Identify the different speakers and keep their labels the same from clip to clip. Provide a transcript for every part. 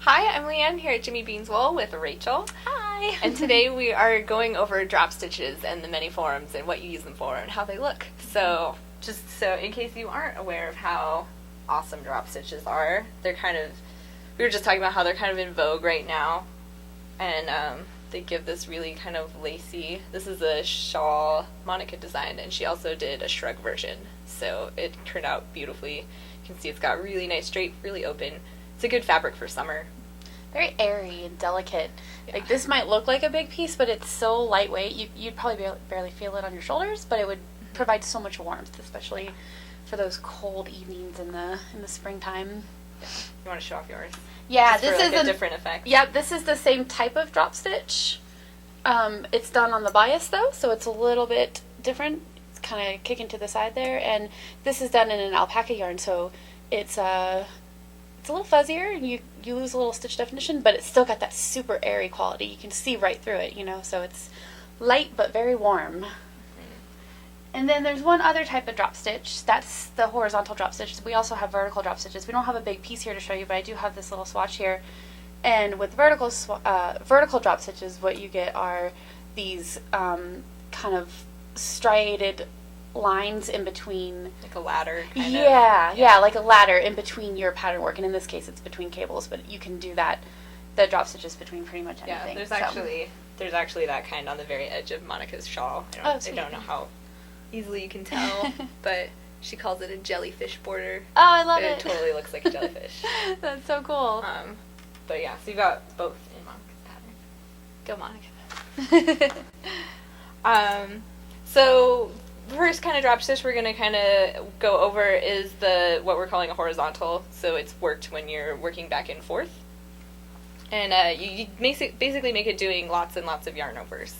Speaker 1: Hi, I'm Leanne here at Jimmy Bean's Wool with Rachel.
Speaker 2: Hi.
Speaker 1: And today we are going over drop stitches and the many forms and what you use them for and how they look. So, just so in case you aren't aware of how awesome drop stitches are, we were just talking about how they're kind of in vogue right now. And they give this really kind of lacy, this is a shawl Monica designed, and she also did a shrug version. So it turned out beautifully. You can see it's got really nice drape, really open. It's a good fabric for summer.
Speaker 2: Very airy and delicate.
Speaker 1: Yeah.
Speaker 2: Like this might look like a big piece, but it's so lightweight. You'd probably barely feel it on your shoulders, but it would provide so much warmth, especially for those cold evenings in the springtime.
Speaker 1: Yeah. You want to show off yours?
Speaker 2: Yeah,
Speaker 1: just
Speaker 2: this
Speaker 1: for,
Speaker 2: is
Speaker 1: a different effect.
Speaker 2: Yep, this is the same type of drop stitch. It's done on the bias though, so it's a little bit different. It's kind of kicking to the side there, and this is done in an alpaca yarn, so it's a little fuzzier, and you lose a little stitch definition, but it's still got that super airy quality. You can see right through it, so it's light but very warm. Mm-hmm. And then there's one other type of drop stitch. That's the horizontal drop stitches. We also have vertical drop stitches. We don't have a big piece here to show you, but I do have this little swatch here. And with vertical drop stitches, what you get are these kind of striated lines in between,
Speaker 1: like a ladder kind of.
Speaker 2: Yeah, like a ladder in between your pattern work, and in this case it's between cables, but you can do the drop stitches between pretty much anything.
Speaker 1: Yeah, there's actually that kind on the very edge of Monica's shawl. I don't know how easily you can tell, but she calls it a jellyfish border.
Speaker 2: Oh, I love it.
Speaker 1: It totally looks like a jellyfish.
Speaker 2: That's so cool.
Speaker 1: But yeah, so you've got both in Monica's pattern. Go Monica. So the first kind of drop stitch we're going to kind of go over is what we're calling a horizontal. So it's worked when you're working back and forth. And you basically make it doing lots and lots of yarn overs.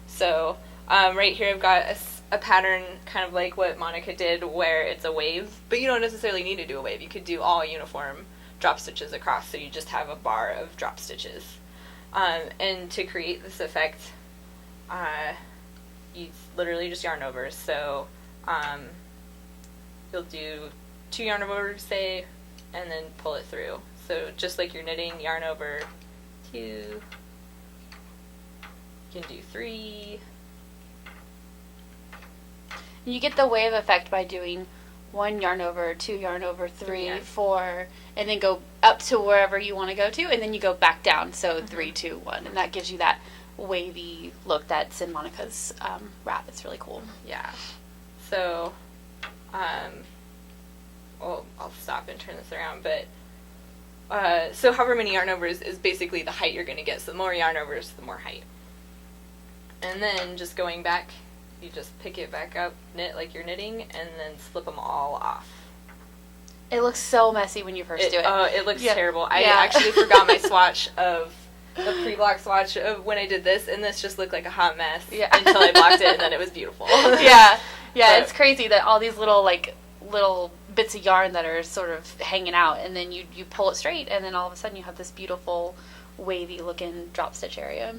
Speaker 1: So right here I've got a pattern kind of like what Monica did where it's a wave, but you don't necessarily need to do a wave. You could do all uniform drop stitches across, so you just have a bar of drop stitches. And to create this effect, you literally just yarn overs. So you'll do 2 yarn overs, say, and then pull it through. So just like you're knitting, yarn over 2, you can do 3.
Speaker 2: You get the wave effect by doing 1 yarn over, 2 yarn over, 3, 4, and then go up to wherever you want to go to, and then you go back down. So 3, 2, 1, and that gives you that wavy look that's in Monica's wrap. It's really cool.
Speaker 1: Yeah. So, well, I'll stop and turn this around, but so however many yarn overs is basically the height you're going to get. So the more yarn overs, the more height. And then just going back, you just pick it back up, knit like you're knitting, and then slip them all off.
Speaker 2: It looks so messy when you first do it.
Speaker 1: Oh, it looks terrible. I actually forgot my swatch of the pre-block swatch of when I did this, and this just looked like a hot mess until I blocked it, and then it was beautiful.
Speaker 2: Yeah, it's crazy that all these little bits of yarn that are sort of hanging out, and then you pull it straight, and then all of a sudden you have this beautiful wavy looking drop stitch area.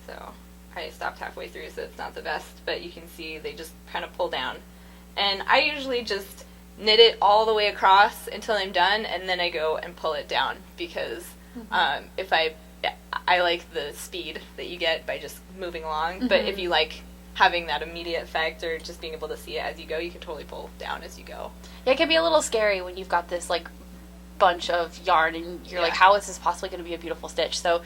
Speaker 1: So I stopped halfway through, so it's not the best, but you can see they just kind of pull down. And I usually just knit it all the way across until I'm done, and then I go and pull it down, because if I like the speed that you get by just moving along, but if you like having that immediate effect or just being able to see it as you go, you can totally pull down as you go.
Speaker 2: Yeah, it can be a little scary when you've got this bunch of yarn and you're like, how is this possibly going to be a beautiful stitch? So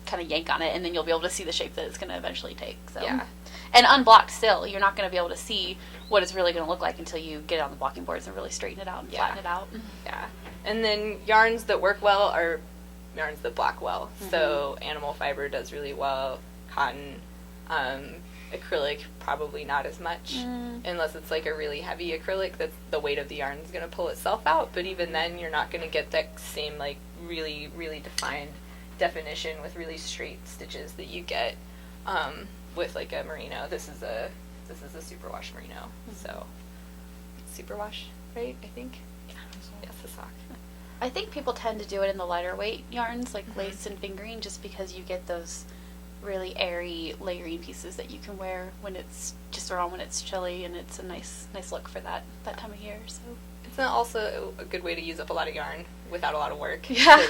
Speaker 2: kind of yank on it, and then you'll be able to see the shape that it's going to eventually take. So. Yeah. And unblocked still, you're not going to be able to see what it's really going to look like until you get it on the blocking boards and really straighten it out and flatten it out.
Speaker 1: Yeah. And then yarns that work well are yarns that block well. So animal fiber does really well. Cotton, acrylic probably not as much, unless it's like a really heavy acrylic that the weight of the yarn is going to pull itself out. But even then, you're not going to get that same really, really defined definition with really straight stitches that you get with like a merino. This is a superwash merino. So superwash, right? I think. Yeah. Yes, the sock.
Speaker 2: I think people tend to do it in the lighter weight yarns like lace and fingering, just because you get those really airy layering pieces that you can wear when it's just around when it's chilly, and it's a nice look for that time of year. So
Speaker 1: It's also a good way to use up a lot of yarn without a lot of work.
Speaker 2: Yeah.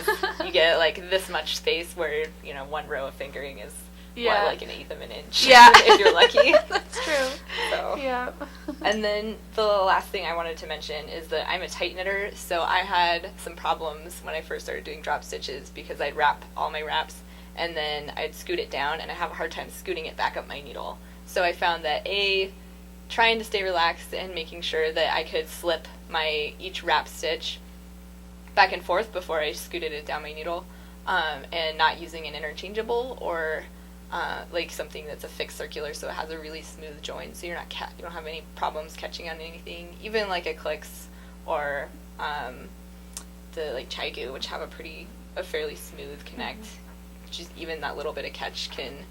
Speaker 1: You get like this much space where, you know, one row of fingering is
Speaker 2: Yeah.
Speaker 1: like an eighth of an inch.
Speaker 2: Yeah.
Speaker 1: If you're lucky.
Speaker 2: That's true.
Speaker 1: So.
Speaker 2: Yeah.
Speaker 1: And then the last thing I wanted to mention is that I'm a tight knitter, so I had some problems when I first started doing drop stitches because I'd wrap all my wraps and then I'd scoot it down and I have a hard time scooting it back up my needle. So I found that trying to stay relaxed and making sure that I could slip each wrap stitch back and forth before I scooted it down my needle, and not using an interchangeable or like something that's a fixed circular, so it has a really smooth joint, so you don't have any problems catching on anything. Even like a Clicks or the like Chaigu, which have a fairly smooth connect. Just even that little bit of catch can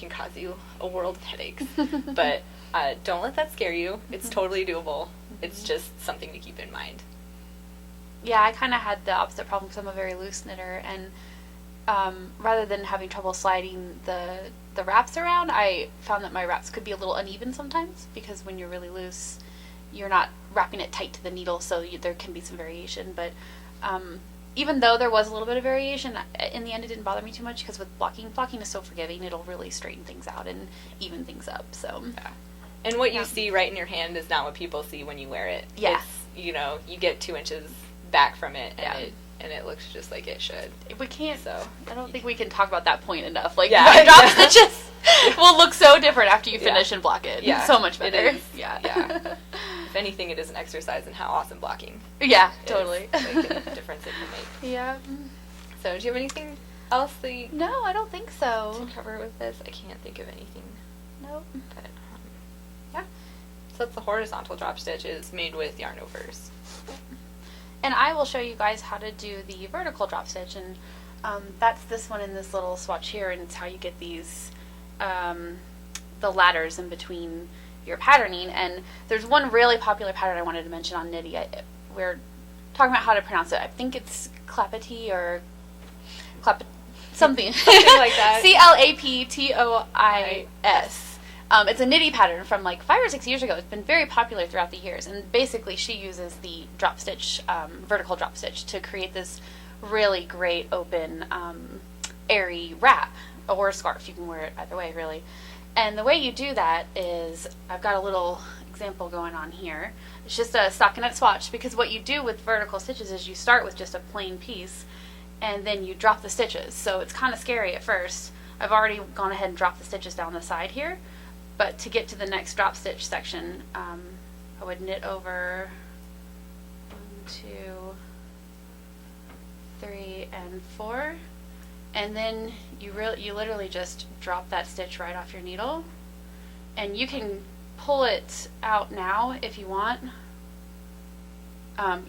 Speaker 1: cause you a world of headaches. But don't let that scare you. It's totally doable. It's just something to keep in mind.
Speaker 2: Yeah, I kind of had the opposite problem because I'm a very loose knitter, and rather than having trouble sliding the wraps around, I found that my wraps could be a little uneven sometimes because when you're really loose, you're not wrapping it tight to the needle, so there can be some variation. But even though there was a little bit of variation, in the end it didn't bother me too much because with blocking is so forgiving. It'll really straighten things out and even things up. So
Speaker 1: yeah. And what you see right in your hand is not what people see when you wear it.
Speaker 2: Yeah.
Speaker 1: It's, you know, you get 2 inches back from it, and it looks just like it should.
Speaker 2: We can't.
Speaker 1: So
Speaker 2: I don't think we can talk about that point enough. Like,
Speaker 1: yeah,
Speaker 2: drop stitches will look so different after you finish and block it.
Speaker 1: Yeah,
Speaker 2: so much better.
Speaker 1: It is.
Speaker 2: Yeah.
Speaker 1: If anything, it is an exercise in how awesome blocking.
Speaker 2: Yeah, totally.
Speaker 1: Like the difference it can make.
Speaker 2: Yeah.
Speaker 1: So, do you have anything else that you
Speaker 2: No, I don't think so.
Speaker 1: to cover with this? I can't think of anything.
Speaker 2: Nope.
Speaker 1: But yeah. So that's the horizontal drop stitch is made with yarn overs.
Speaker 2: And I will show you guys how to do the vertical drop stitch, and that's this one in this little swatch here, and it's how you get these the ladders in between your patterning. And there's one really popular pattern I wanted to mention on Nitty. We're talking about how to pronounce it. I think it's Clapati or something
Speaker 1: Something like that.
Speaker 2: Claptois. It's a Nitty pattern from like 5 or 6 years ago. It's been very popular throughout the years, and basically she uses the drop stitch, vertical drop stitch, to create this really great open, airy wrap or scarf. You can wear it either way, really. And the way you do that is, I've got a little example going on here. It's just a stockinette swatch, because what you do with vertical stitches is you start with just a plain piece, and then you drop the stitches. So it's kind of scary at first. I've already gone ahead and dropped the stitches down the side here. But to get to the next drop stitch section, I would knit over 1, 2, 3, and 4, and then you literally just drop that stitch right off your needle, and you can pull it out now if you want.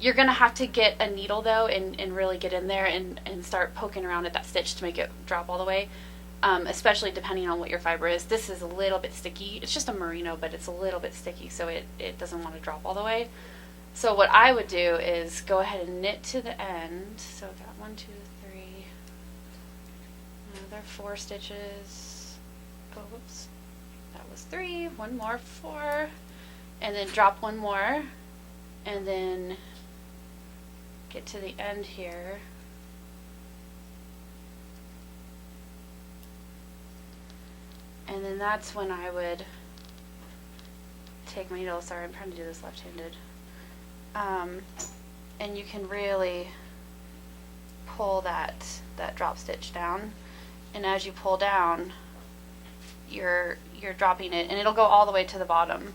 Speaker 2: You're gonna have to get a needle though and really get in there and start poking around at that stitch to make it drop all the way. Especially depending on what your fiber is. This is a little bit sticky. It's just a merino, but it's a little bit sticky, so it doesn't want to drop all the way. So what I would do is go ahead and knit to the end. So I've got 1, 2, 3, another 4 stitches. Oh, whoops. That was 3. 1 more, 4. And then drop 1 more. And then get to the end here. And then that's when I would take my needle. Sorry, I'm trying to do this left-handed. And you can really pull that drop stitch down. And as you pull down, you're dropping it, and it'll go all the way to the bottom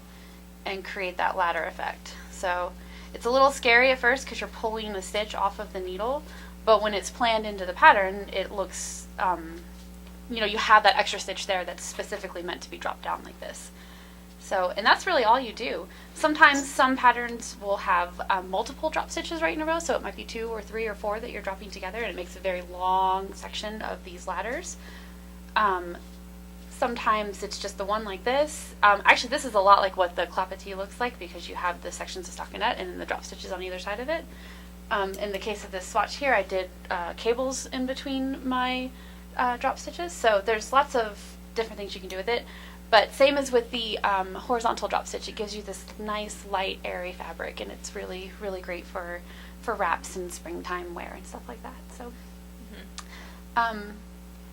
Speaker 2: and create that ladder effect. So it's a little scary at first because you're pulling the stitch off of the needle, but when it's planned into the pattern, it looks you have that extra stitch there that's specifically meant to be dropped down like this. So, and that's really all you do. Sometimes some patterns will have multiple drop stitches right in a row, so it might be 2 or 3 or 4 that you're dropping together, and it makes a very long section of these ladders. Sometimes it's just the one like this. Actually, this is a lot like what the Clapati looks like, because you have the sections of stockinette and then the drop stitches on either side of it. In the case of this swatch here, I did cables in between my drop stitches, so there's lots of different things you can do with it. But same as with the horizontal drop stitch, it gives you this nice, light, airy fabric, and it's really, really great for wraps and springtime wear and stuff like that. So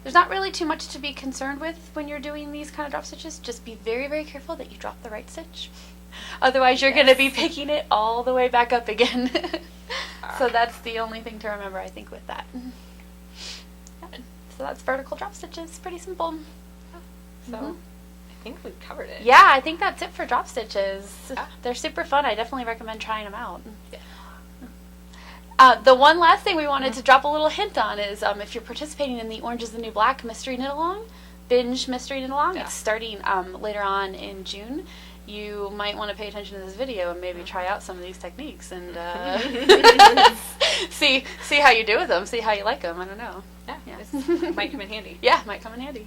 Speaker 2: there's not really too much to be concerned with when you're doing these kind of drop stitches. Just be very, very careful that you drop the right stitch. Otherwise, you're going to be picking it all the way back up again. So that's the only thing to remember, I think, with that. Yeah. So that's vertical drop stitches. Pretty simple.
Speaker 1: So I think we've covered it.
Speaker 2: Yeah, I think that's it for drop stitches.
Speaker 1: Yeah.
Speaker 2: They're super fun. I definitely recommend trying them out.
Speaker 1: Yeah.
Speaker 2: The one last thing we wanted to drop a little hint on is if you're participating in the Orange is the New Black Mystery Knit Along, Binge Mystery Knit Along, it's starting later on in June. You might want to pay attention to this video and maybe try out some of these techniques and see how you do with them, see how you like them. I don't know.
Speaker 1: Yeah. This might come in handy.
Speaker 2: Yeah, might come in handy.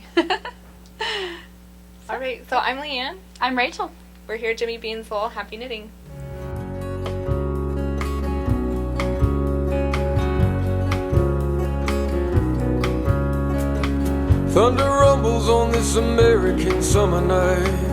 Speaker 1: All right, so I'm Leanne.
Speaker 2: I'm Rachel.
Speaker 1: We're here at Jimmy Bean's Little Happy Knitting.
Speaker 3: Thunder rumbles on this American summer night.